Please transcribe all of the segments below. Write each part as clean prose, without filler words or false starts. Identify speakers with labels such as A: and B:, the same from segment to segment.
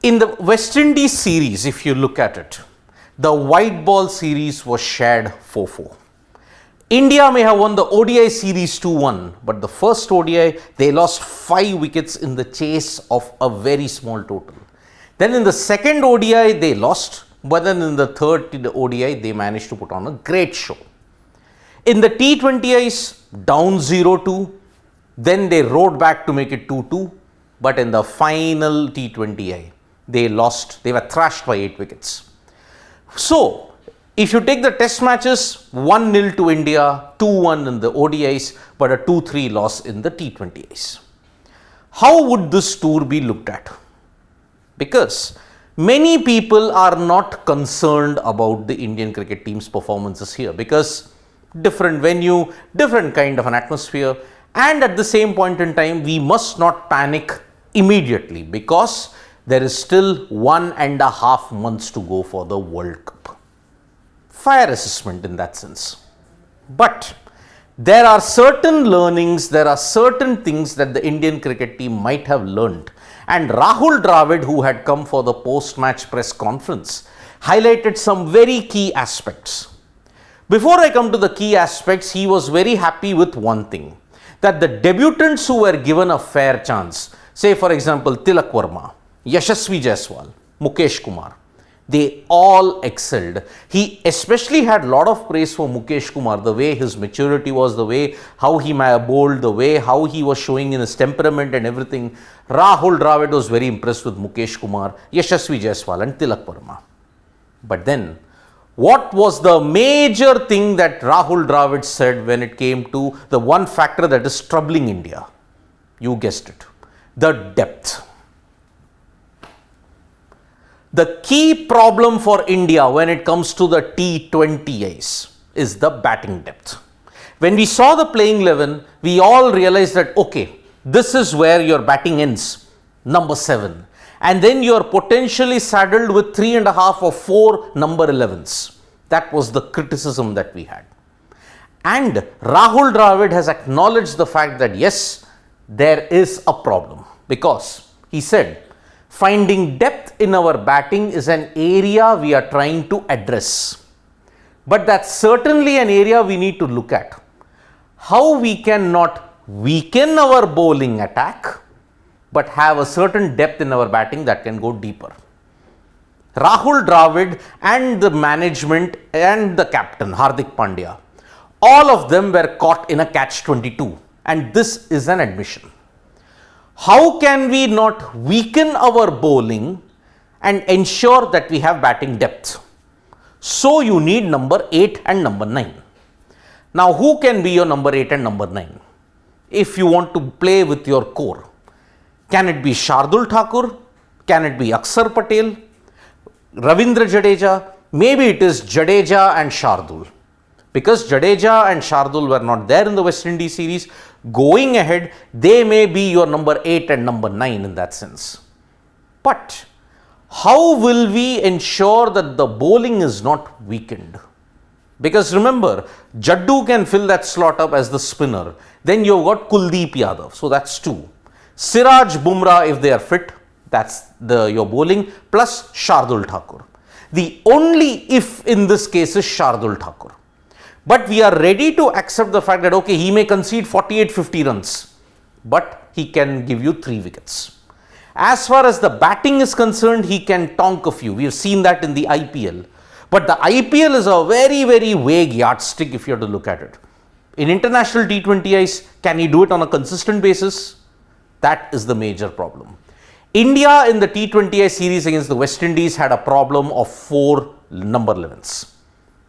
A: In the West Indies series, if you look at it, the white ball series was shared 4-4. India may have won the ODI series 2-1, but the first ODI, they lost 5 wickets in the chase of a very small total. Then in the second ODI, they lost, but then in the third ODI, they managed to put on a great show. In the T20Is, down 0-2, then they rode back to make it 2-2, but in the final T20I, they lost, they were thrashed by 8 wickets. So, if you take the test matches, 1-0 to India, 2-1 in the ODIs, but a 2-3 loss in the T20Is. How would this tour be looked at? Because many people are not concerned about the Indian cricket team's performances here, because different venue, different kind of an atmosphere, and at the same point in time, we must not panic immediately, because there is still 1.5 months to go for the World Cup. Fair assessment in that sense. But there are certain learnings, there are certain things that the Indian cricket team might have learned. And Rahul Dravid, who had come for the post-match press conference, highlighted some very key aspects. Before I come to the key aspects, he was very happy with one thing, that the debutants who were given a fair chance, say for example Tilak Verma, Yashasvi Jaiswal, Mukesh Kumar, they all excelled. He especially had a lot of praise for Mukesh Kumar, the way his maturity was, the way how he bowled, the way how he was showing in his temperament and everything. Rahul Dravid was very impressed with Mukesh Kumar, Yashasvi Jaiswal and Tilak Verma. But then, what was the major thing that Rahul Dravid said when it came to the one factor that is troubling India? You guessed it, the depth. The key problem for India when it comes to the T20Is is the batting depth. When we saw the playing 11, we all realized that, okay, this is where your batting ends, number 7. And then you are potentially saddled with 3.5 or 4 number 11s. That was the criticism that we had. And Rahul Dravid has acknowledged the fact that yes, there is a problem, because he said, finding depth in our batting is an area we are trying to address. But that's certainly an area we need to look at. How we can not weaken our bowling attack, but have a certain depth in our batting that can go deeper. Rahul Dravid and the management and the captain Hardik Pandya, all of them were caught in a catch-22, and this is an admission. How can we not weaken our bowling and ensure that we have batting depth? So you need number 8 and number 9. Now who can be your number 8 and number 9? If you want to play with your core, can it be Shardul Thakur? Can it be Akshar Patel? Ravindra Jadeja? Maybe it is Jadeja and Shardul. Because Jadeja and Shardul were not there in the West Indies series, going ahead, they may be your number 8 and number 9 in that sense. But how will we ensure that the bowling is not weakened? Because remember, Jaddu can fill that slot up as the spinner. Then you've got Kuldeep Yadav, so that's 2. Siraj, Bumrah, if they are fit, that's your bowling, plus Shardul Thakur. The only if in this case is Shardul Thakur. But we are ready to accept the fact that, okay, he may concede 48-50 runs, but he can give you 3 wickets. As far as the batting is concerned, he can tonk a few. We have seen that in the IPL. But the IPL is a very, very vague yardstick if you have to look at it. In international T20Is, can he do it on a consistent basis? That is the major problem. India in the T20I series against the West Indies had a problem of 4 number 11s.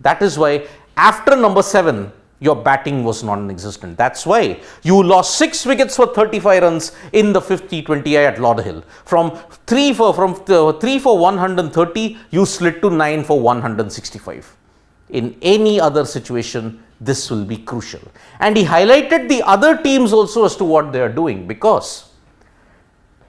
A: That is why after number 7, your batting was non-existent. That's why you lost 6 wickets for 35 runs in the 5th T20I at Lauderhill. From 3 for 130, you slid to 9 for 165. In any other situation, this will be crucial. And he highlighted the other teams also as to what they are doing, because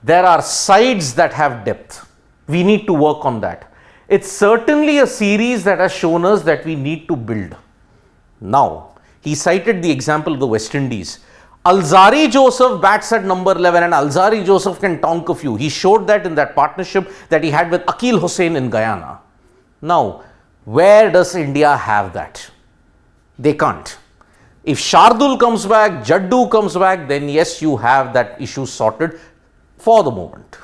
A: there are sides that have depth. We need to work on that. It's certainly a series that has shown us that we need to build. Now, he cited the example of the West Indies. Alzari Joseph bats at number 11 and Alzari Joseph can tonk a few. He showed that in that partnership that he had with Akil Hussain in Guyana. Now, where does India have that? They can't. If Shardul comes back, Jaddu comes back, then yes, you have that issue sorted for the moment.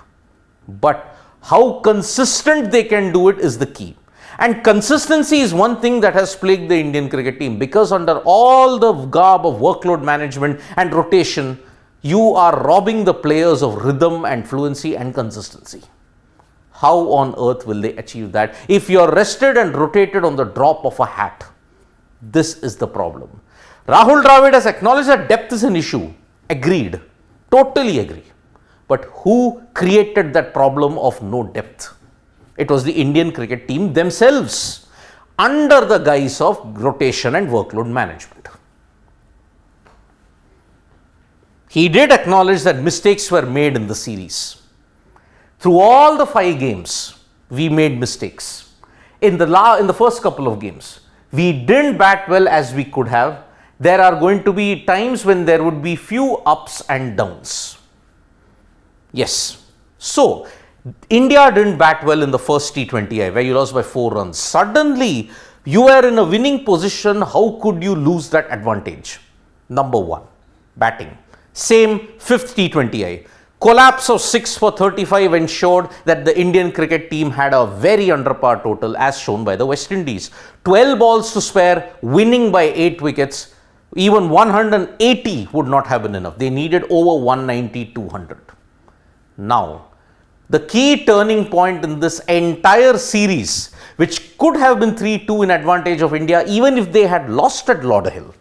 A: But how consistent they can do it is the key. And consistency is one thing that has plagued the Indian cricket team, because under all the garb of workload management and rotation, you are robbing the players of rhythm and fluency and consistency. How on earth will they achieve that if you are rested and rotated on the drop of a hat? This is the problem. Rahul Dravid has acknowledged that depth is an issue. Agreed. Totally agree. But who created that problem of no depth? It was the Indian cricket team themselves, under the guise of rotation and workload management. He did acknowledge that mistakes were made in the series. Through all the 5 games, we made mistakes. In the first couple of games, we didn't bat well as we could have. There are going to be times when there would be few ups and downs. Yes. So, India didn't bat well in the first T20I, where you lost by 4 runs. Suddenly, you are in a winning position. How could you lose that advantage? Number 1, batting. Same 5th T20I. Collapse of 6 for 35 ensured that the Indian cricket team had a very under par total, as shown by the West Indies. 12 balls to spare, winning by 8 wickets. Even 180 would not have been enough. They needed over 190, 200. Now, the key turning point in this entire series, which could have been 3-2 in advantage of India even if they had lost at Lauderhill,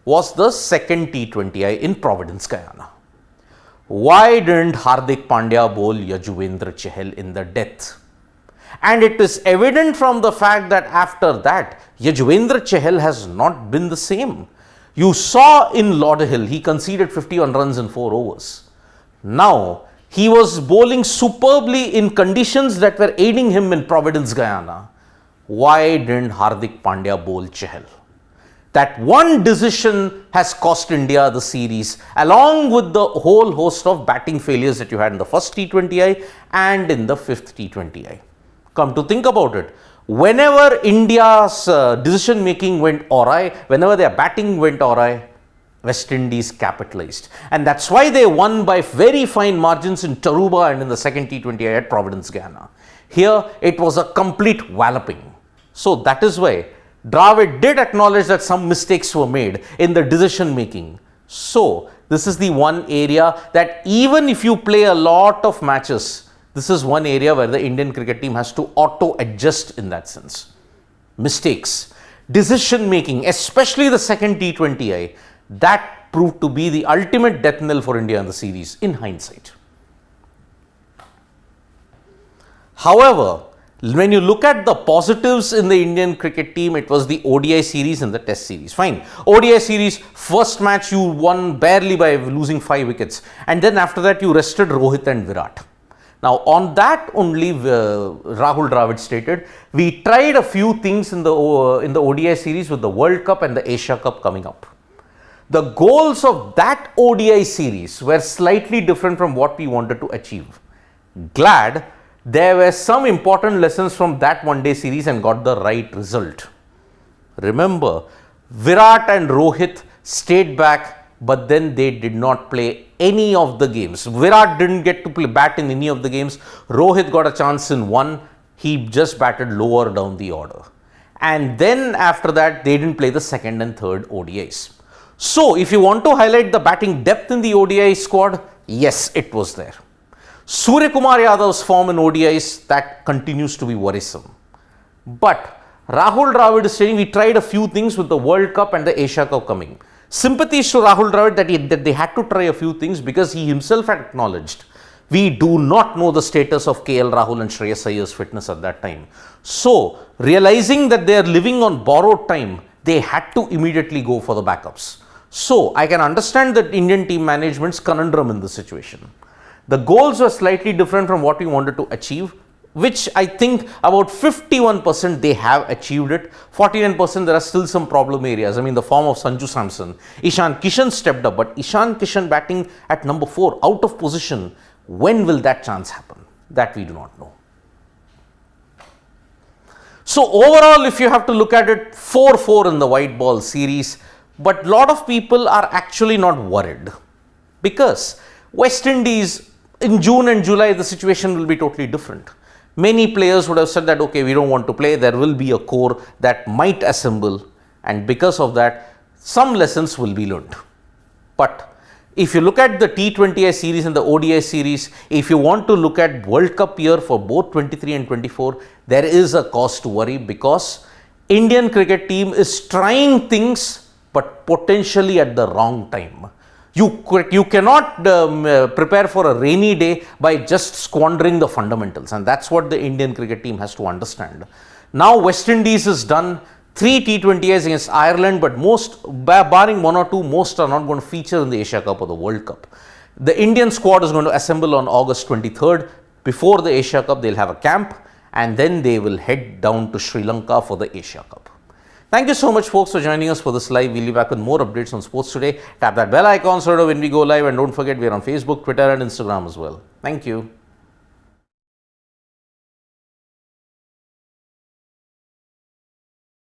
A: was the second T20I in Providence, Guyana. Why didn't Hardik Pandya bowl Yuzvendra Chahal in the death? And it is evident from the fact that after that, Yuzvendra Chahal has not been the same. You saw in Lauderhill, he conceded 51 runs in 4 overs. Now, he was bowling superbly in conditions that were aiding him in Providence, Guyana. Why didn't Hardik Pandya bowl Chahal? That one decision has cost India the series, along with the whole host of batting failures that you had in the first T20I and in the 5th T20I. Come to think about it, whenever India's decision making went awry, whenever their batting went awry, West Indies capitalized. And that's why they won by very fine margins in Taruba and in the second T20I at Providence, Guyana. Here, it was a complete walloping. So that is why Dravid did acknowledge that some mistakes were made in the decision making. So, this is the one area that even if you play a lot of matches, this is one area where the Indian cricket team has to auto-adjust in that sense. Mistakes, decision making, especially the second T20I, that proved to be the ultimate death knell for India in the series in hindsight. However, when you look at the positives in the Indian cricket team, it was the ODI series and the Test series. Fine. ODI series, first match you won barely by losing 5 wickets. And then after that you rested Rohit and Virat. Now on that only Rahul Dravid stated, we tried a few things in the ODI series with the World Cup and the Asia Cup coming up. The goals of that ODI series were slightly different from what we wanted to achieve. Glad there were some important lessons from that one-day series and got the right result. Remember, Virat and Rohit stayed back, but then they did not play any of the games. Virat didn't get to play bat in any of the games. Rohit got a chance in one. He just batted lower down the order. And then after that, they didn't play the second and third ODIs. So, if you want to highlight the batting depth in the ODI squad, yes, it was there. Surya Kumar Yadav's form in ODIs, that continues to be worrisome. But Rahul Dravid is saying we tried a few things with the World Cup and the Asia Cup coming. Sympathies to Rahul Dravid that they had to try a few things because he himself had acknowledged we do not know the status of KL Rahul and Shreyas Iyer's fitness at that time. So, realizing that they are living on borrowed time, they had to immediately go for the backups. So, I can understand the Indian team management's conundrum in this situation. The goals were slightly different from what we wanted to achieve. which I think about 51% they have achieved it. 49% there are still some problem areas. I mean, the form of Sanju Samson. Ishan Kishan stepped up, but Ishan Kishan batting at number 4, out of position. When will that chance happen? That we do not know. So overall, if you have to look at it, 4-4 in the white ball series, but lot of people are actually not worried, because West Indies in June and July, the situation will be totally different. Many players would have said that, okay, we don't want to play. There will be a core that might assemble, and because of that, some lessons will be learned. But if you look at the T20I series and the ODI series, if you want to look at World Cup year for both 23 and 24, there is a cause to worry, because Indian cricket team is trying things, but potentially at the wrong time. You cannot prepare for a rainy day by just squandering the fundamentals, and that's what the Indian cricket team has to understand. Now West Indies is done, 3 T20Is against Ireland, but most, barring 1 or 2, most are not going to feature in the Asia Cup or the World Cup. The Indian squad is going to assemble on August 23rd. Before the Asia Cup, they'll have a camp, and then they will head down to Sri Lanka for the Asia Cup. Thank you so much, folks, for joining us for this live. We'll be back with more updates on sports today. Tap that bell icon so that when we go live, and don't forget, we're on Facebook, Twitter and Instagram as well. Thank you.